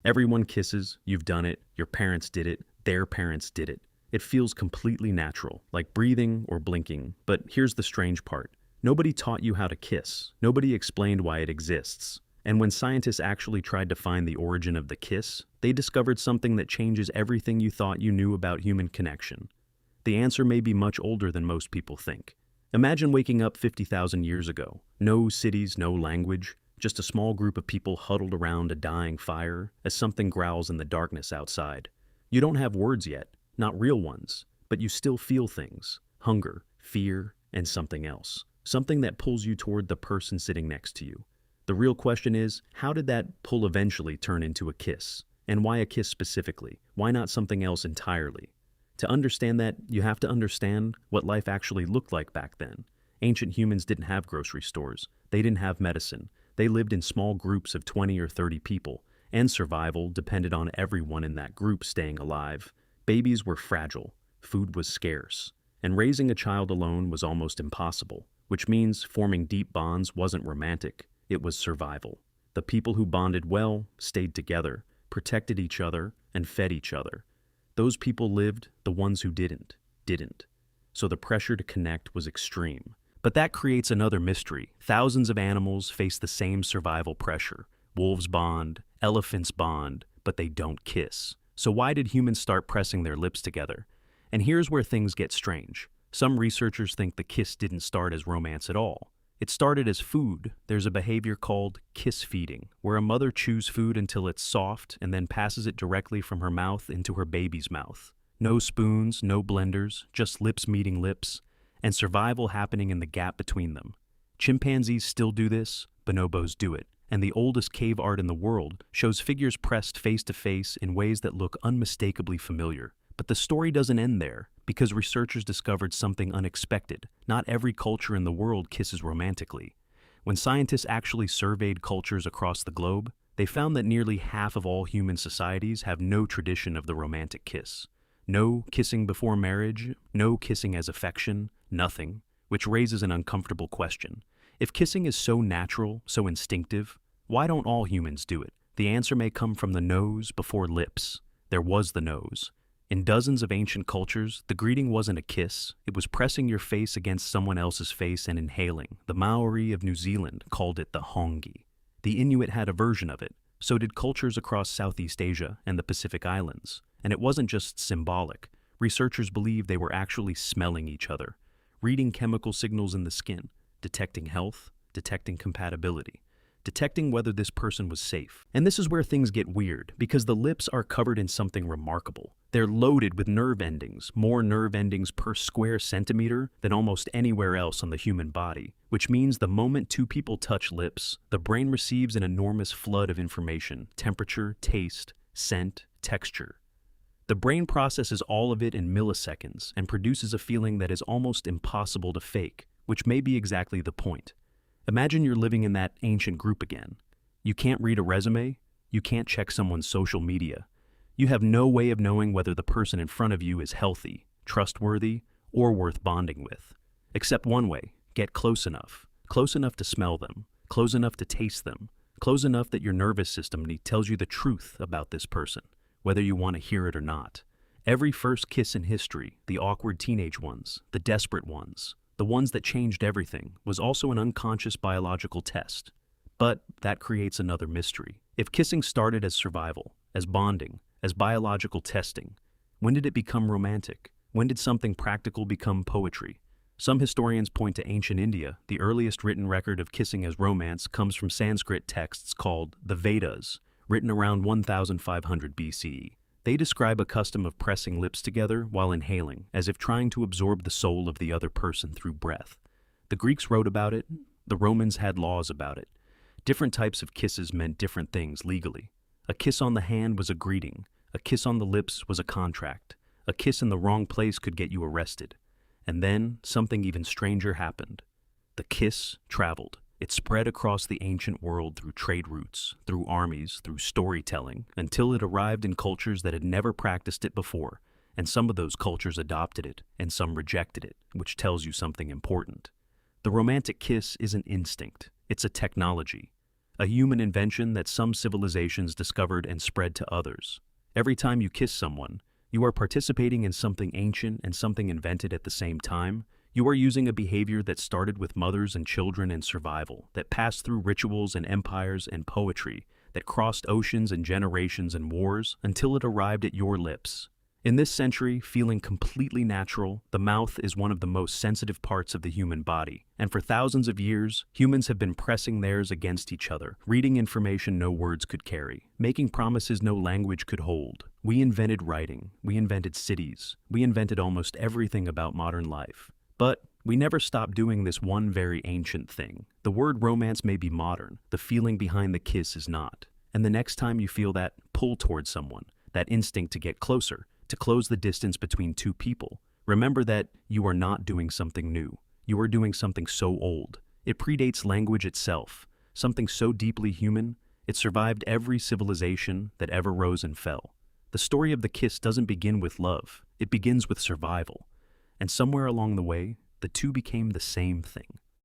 Everyone kisses, you've done it, your parents did it, their parents did it. It feels completely natural, like breathing or blinking. But here's the strange part. Nobody taught you how to kiss. Nobody explained why it exists. And when scientists actually tried to find the origin of the kiss, they discovered something that changes everything you thought you knew about human connection. The answer may be much older than most people think. Imagine waking up 50,000 years ago. No cities, no language, just a small group of people huddled around a dying fire as something growls in the darkness outside. You don't have words yet, not real ones, but you still feel things: hunger, fear, and something else. Something that pulls you toward the person sitting next to you. The real question is, how did that pull eventually turn into a kiss? And why a kiss specifically? Why not something else entirely? To understand that, you have to understand what life actually looked like back then. Ancient humans didn't have grocery stores. They didn't have medicine. They lived in small groups of 20 or 30 people, and survival depended on everyone in that group staying alive. Babies were fragile, food was scarce, and raising a child alone was almost impossible, which means forming deep bonds wasn't romantic, it was survival. The people who bonded well stayed together, protected each other, and fed each other. Those people lived, the ones who didn't. So the pressure to connect was extreme. But that creates another mystery. Thousands of animals face the same survival pressure. Wolves bond, elephants bond, but they don't kiss. So why did humans start pressing their lips together? And here's where things get strange. Some researchers think the kiss didn't start as romance at all. It started as food. There's a behavior called kiss feeding, where a mother chews food until it's soft and then passes it directly from her mouth into her baby's mouth. No spoons, no blenders, just lips meeting lips, and survival happening in the gap between them. Chimpanzees still do this, bonobos do it, and the oldest cave art in the world shows figures pressed face to face in ways that look unmistakably familiar. But the story doesn't end there, because researchers discovered something unexpected. Not every culture in the world kisses romantically. When scientists actually surveyed cultures across the globe, they found that nearly half of all human societies have no tradition of the romantic kiss. No kissing before marriage, no kissing as affection, nothing, which raises an uncomfortable question. If kissing is so natural, so instinctive, why don't all humans do it? The answer may come from the nose before lips. There was the nose. In dozens of ancient cultures, the greeting wasn't a kiss, it was pressing your face against someone else's face and inhaling. The Maori of New Zealand called it the hongi. The Inuit had a version of it. So did cultures across Southeast Asia and the Pacific Islands. And it wasn't just symbolic. Researchers believe they were actually smelling each other, reading chemical signals in the skin, detecting health, detecting compatibility, detecting whether this person was safe. And this is where things get weird, because the lips are covered in something remarkable. They're loaded with nerve endings, more nerve endings per square centimeter than almost anywhere else on the human body, which means the moment two people touch lips, the brain receives an enormous flood of information: temperature, taste, scent, texture. The brain processes all of it in milliseconds and produces a feeling that is almost impossible to fake, which may be exactly the point. Imagine you're living in that ancient group again. You can't read a resume, you can't check someone's social media. You have no way of knowing whether the person in front of you is healthy, trustworthy, or worth bonding with. Except one way: get close enough to smell them, close enough to taste them, close enough that your nervous system tells you the truth about this person, whether you want to hear it or not. Every first kiss in history, the awkward teenage ones, the desperate ones, the ones that changed everything, was also an unconscious biological test. But that creates another mystery. If kissing started as survival, as bonding, as biological testing, when did it become romantic? When did something practical become poetry? Some historians point to ancient India. The earliest written record of kissing as romance comes from Sanskrit texts called the Vedas, written around 1500 BCE. They describe a custom of pressing lips together while inhaling, as if trying to absorb the soul of the other person through breath. The Greeks wrote about it. The Romans had laws about it. Different types of kisses meant different things legally. A kiss on the hand was a greeting. A kiss on the lips was a contract. A kiss in the wrong place could get you arrested. And then something even stranger happened. The kiss traveled. It spread across the ancient world through trade routes, through armies, through storytelling, until it arrived in cultures that had never practiced it before, and some of those cultures adopted it, and some rejected it, which tells you something important. The romantic kiss isn't instinct, it's a technology. a human invention that some civilizations discovered and spread to others. Every time you kiss someone, you are participating in something ancient and something invented at the same time. You are using a behavior that started with mothers and children and survival, that passed through rituals and empires and poetry, that crossed oceans and generations and wars until it arrived at your lips. In this century, feeling completely natural, the mouth is one of the most sensitive parts of the human body. And for thousands of years, humans have been pressing theirs against each other, reading information no words could carry, making promises no language could hold. We invented writing, we invented cities, we invented almost everything about modern life. But we never stopped doing this one very ancient thing. The word romance may be modern, the feeling behind the kiss is not. And the next time you feel that pull towards someone, that instinct to get closer, to close the distance between two people, remember that you are not doing something new. You are doing something so old. It predates language itself, something so deeply human, it survived every civilization that ever rose and fell. The story of the kiss doesn't begin with love, it begins with survival. And somewhere along the way, the two became the same thing.